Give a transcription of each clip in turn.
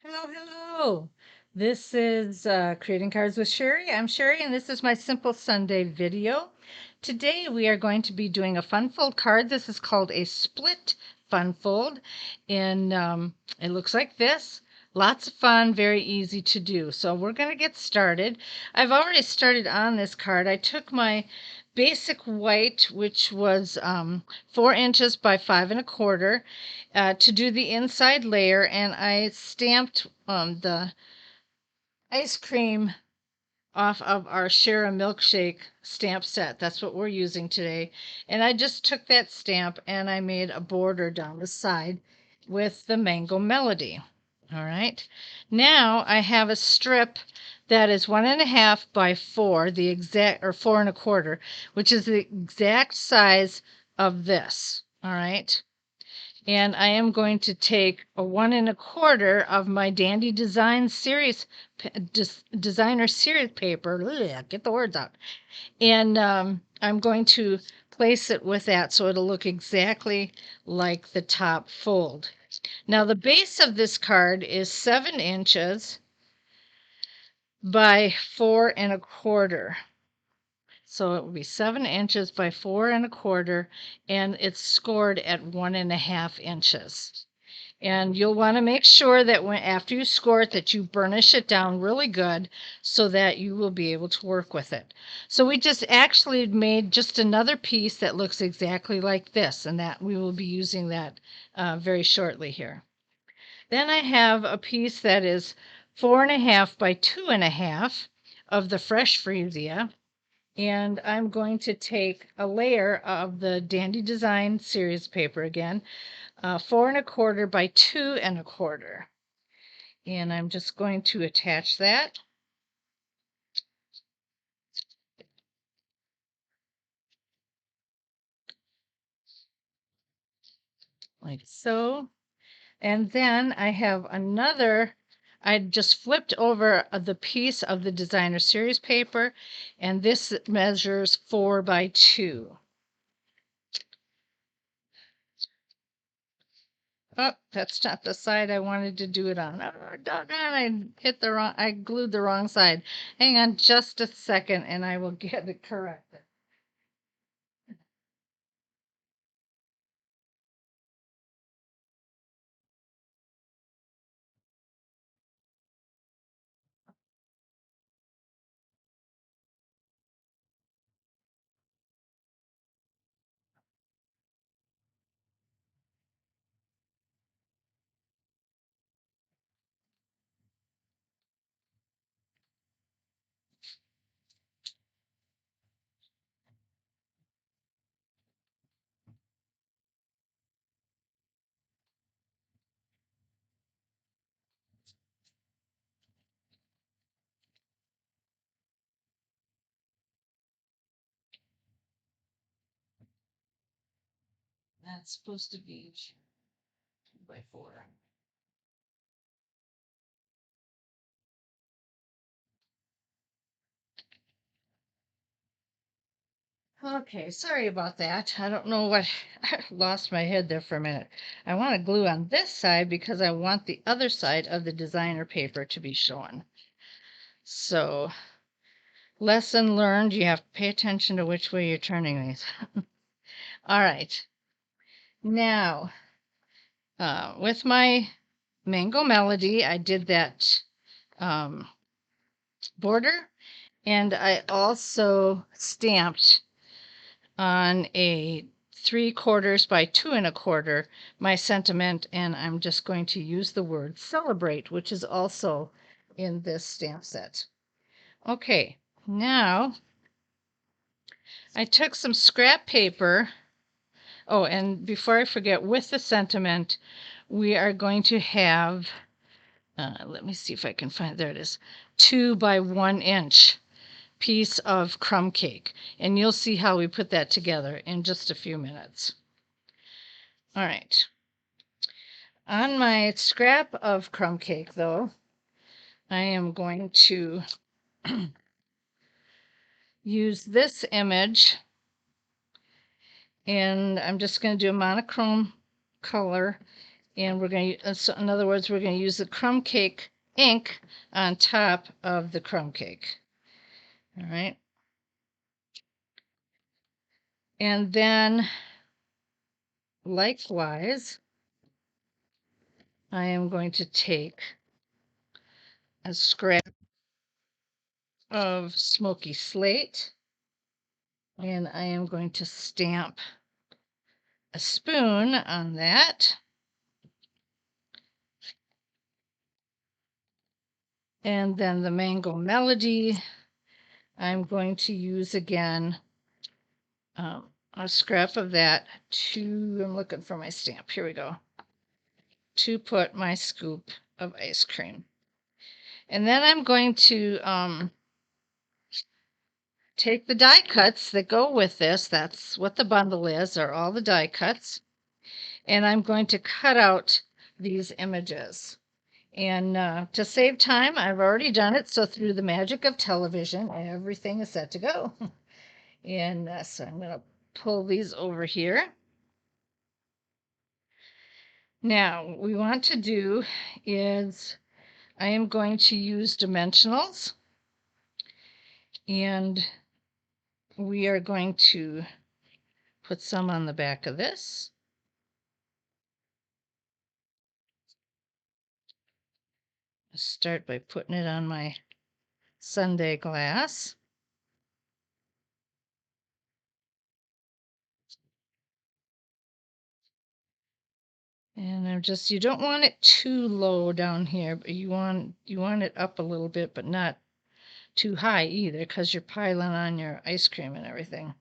Hello, hello. This is Creating Cards with Sherry. I'm Sherry, and this is my Simple Sunday video. Today we are going to be doing a fun fold card. This is called a split fun fold, and it looks like this. Lots of fun, very easy to do. So we're going to get started. I've already started on this card. I took my basic white, which was 4 inches by 5 1/4, to do the inside layer, and I stamped the ice cream off of our Share a Milkshake stamp set. That's what we're using today. And I just took that stamp and I made a border down the side with the Mango Melody. All right. Now I have a strip that is 1.5 by 4, the exact, or 4 1/4, which is the exact size of this. All right. And I am going to take a 1 1/4 of my Dandy Design Series Designer Series paper. Ugh, get the words out. And I'm going to place it with that so it'll look exactly like the top fold. Now the base of this card is 7 inches by 4 1/4. So it would be 7 inches by 4 1/4, and it's scored at 1.5 inches. And you'll want to make sure that when after you score it that you burnish it down really good so that you will be able to work with it. So we just actually made just another piece that looks exactly like this, and that we will be using that very shortly here. Then I have a piece that is 4.5 by 2.5 of the fresh freesia. And I'm going to take a layer of the Dandy Design Series paper again, 4 1/4 by 2 1/4. And I'm just going to attach that. Like so. And then I have another, I just flipped over the piece of the Designer Series paper, and this measures 4 by 2. Oh, that's not the side I wanted to do it on. Oh, doggone, I glued the wrong side. Hang on just a second and I will get it corrected. That's supposed to be 2 by 4. Okay, sorry about that. I don't know what, I lost my head there for a minute. I want to glue on this side because I want the other side of the designer paper to be shown. So, lesson learned, you have to pay attention to which way you're turning these. All right. Now, with my Mango Melody, I did that border, and I also stamped on a 3/4 by 2 1/4 my sentiment, and I'm just going to use the word celebrate, which is also in this stamp set. Okay, now I took some scrap paper. Oh, and before I forget, with the sentiment, we are going to have, let me see if I can find, there it is, 2 by 1 inch piece of crumb cake. And you'll see how we put that together in just a few minutes. All right. On my scrap of crumb cake, though, I am going to use this image, and I'm just going to do a monochrome color, And we're going to, so in other words, we're going to use the crumb cake ink on top of the crumb cake. All right. And then likewise, I am going to take a scrap of smoky slate and I am going to stamp a spoon on that. And then the Mango Melody, I'm going to use again a scrap of that I'm looking for my stamp. Here we go. To put my scoop of ice cream. And then I'm going to take the die cuts that go with this. That's what the bundle is, are all the die cuts. And I'm going to cut out these images. And to save time, I've already done it. So through the magic of television, everything is set to go. And so I'm going to pull these over here. Now, what we want to do is I am going to use dimensionals. And we are going to put some on the back of this. Start by putting it on my sundae glass. And you don't want it too low down here, but you want it up a little bit, but not too high either, because you're piling on your ice cream and everything.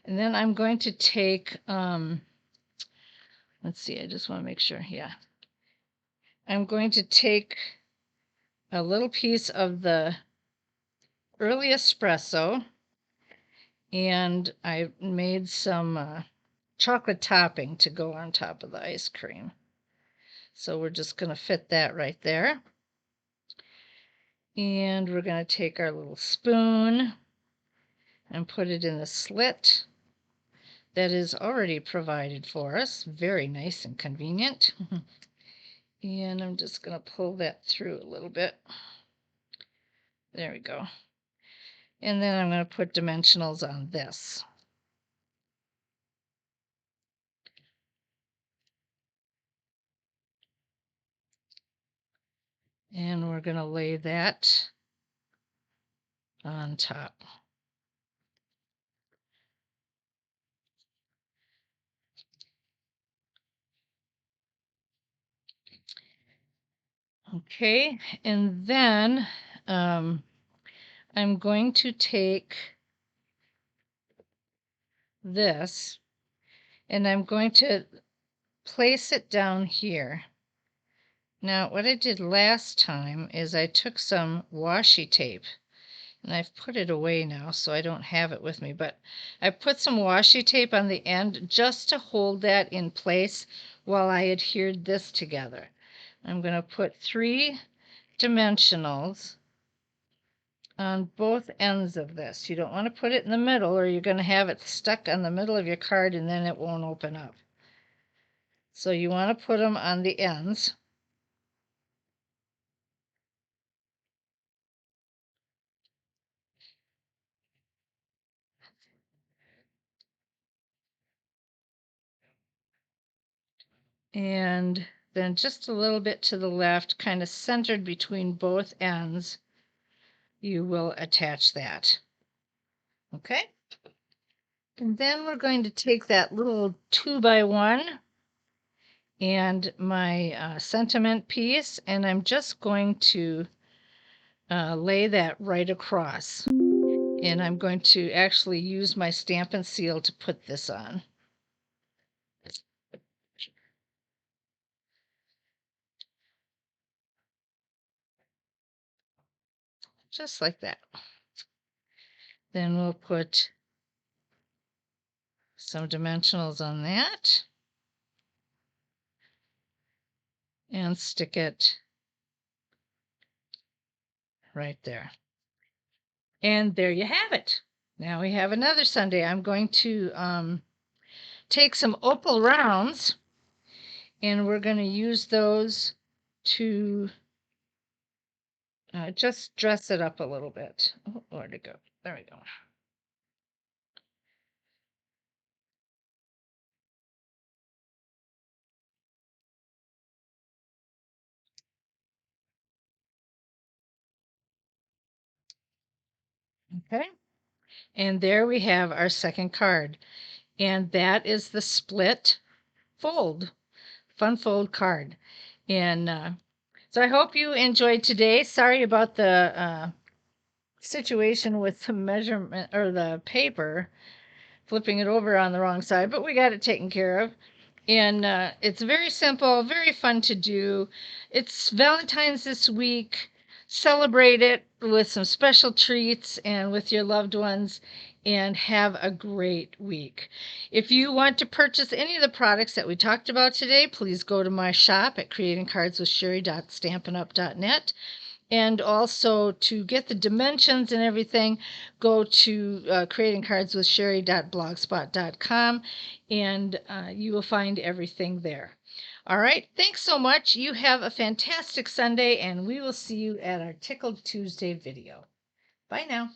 And then I'm going to take, let's see, I just want to make sure, yeah. I'm going to take a little piece of the early espresso, and I made some chocolate topping to go on top of the ice cream. So we're just going to fit that right there. And we're going to take our little spoon and put it in the slit that is already provided for us. Very nice and convenient. And I'm just going to pull that through a little bit. There we go. And then I'm going to put dimensionals on this. And we're going to lay that on top. Okay, and then I'm going to take this and I'm going to place it down here. Now, what I did last time is I took some washi tape, and I've put it away now, so I don't have it with me, but I put some washi tape on the end just to hold that in place while I adhered this together. I'm going to put 3 dimensionals on both ends of this. You don't want to put it in the middle, or you're going to have it stuck on the middle of your card, and then it won't open up. So you want to put them on the ends. And then just a little bit to the left, kind of centered between both ends, you will attach that. Okay? And then we're going to take that little 2x1 and my sentiment piece, and I'm just going to lay that right across. And I'm going to actually use my Stampin' Seal to put this on. Just like that. Then we'll put some dimensionals on that and stick it right there. And there you have it. Now we have another sundae. I'm going to take some opal rounds and we're going to use those to just dress it up a little bit. Oh, where'd it go? There we go. Okay. And there we have our second card. And that is the split fold, fun fold card. And so I hope you enjoyed today. Sorry about the situation with the measurement or the paper, flipping it over on the wrong side, but we got it taken care of. And it's very simple, very fun to do. It's Valentine's this week. Celebrate it with some special treats and with your loved ones, and have a great week. If you want to purchase any of the products that we talked about today, please go to my shop at creatingcardswithsherry.stampinup.net. And also to get the dimensions and everything, go to creatingcardswithsherry.blogspot.com, and you will find everything there. All right, thanks so much. You have a fantastic Sunday, and we will see you at our Tickled Tuesday video. Bye now.